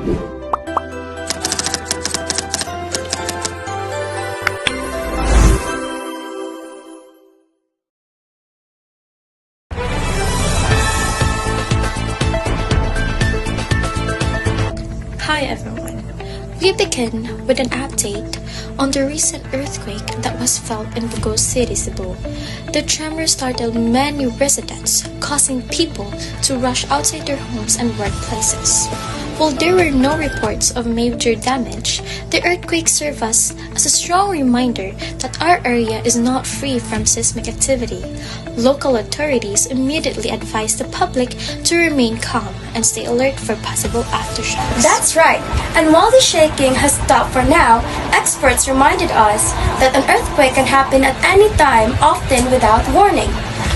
Hi everyone. We begin with an update on the recent earthquake that was felt in Bugos City, Cebu. The tremor startled many residents, causing people to rush outside their homes and workplaces. While there were no reports of major damage, the earthquake served us as a strong reminder that our area is not free from seismic activity. Local authorities immediately advised the public to remain calm and stay alert for possible aftershocks. That's right. And while the shaking has stopped for now, experts reminded us that an earthquake can happen at any time, often without warning.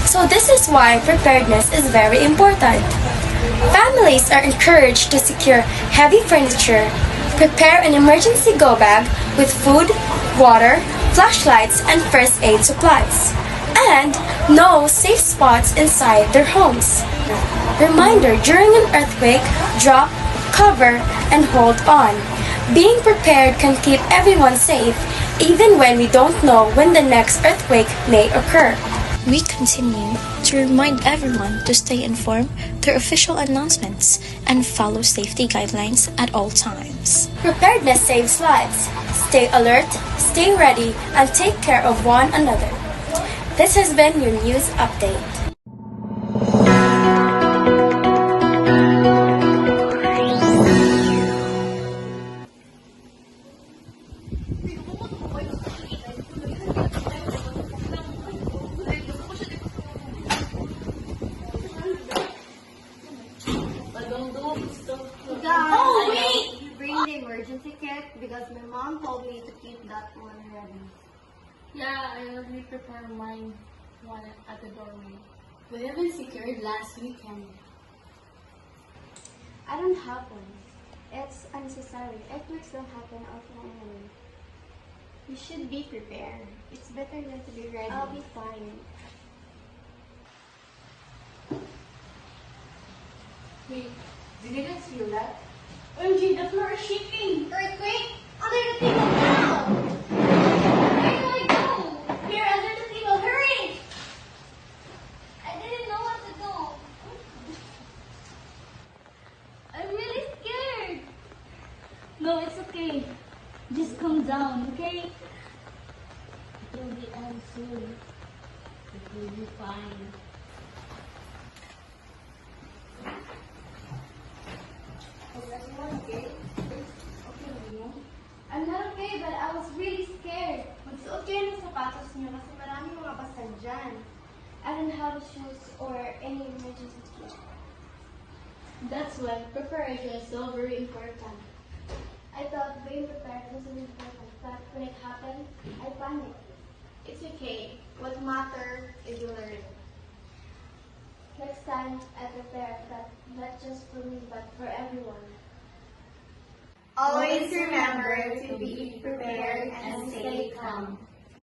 So this is why preparedness is very important. Families are encouraged to secure heavy furniture, prepare an emergency go bag with food, water, flashlights, and first aid supplies, and know safe spots inside their homes. Reminder, during an earthquake, drop, cover, and hold on. Being prepared can keep everyone safe, even when we don't know when the next earthquake may occur. We continue to remind everyone to stay informed through official announcements and follow safety guidelines at all times. Preparedness saves lives. Stay alert, stay ready, and take care of one another. This has been your news update. Oh, wait! You bring the emergency kit because my mom told me to keep that one ready. Yeah, I already prepared mine one at the doorway. We haven't secured last weekend. I don't have one. It's unnecessary. Earthquakes don't happen often anyway. You should be prepared. It's better than to be ready. I'll be fine. Wait, did you guys feel that? OMG, the floor is shaking! Earthquake? Under the table now! Where do I go? We're under the table, hurry! I didn't know what to do. I'm really scared. No, it's okay. Just calm down, okay? It will be end soon. It will be fine. I'm not okay, but I was really scared. Magsuot kayo ng sapatos niyo kasi maraming mga basta dyan. I don't have shoes or any emergency kit. That's why preparation is so very important. I thought being prepared wasn't important, but when it happened, I panicked. It's okay. What matters is you learn. Next time, I prepare, but not just for me, but for everyone. Always remember to be prepared and stay calm.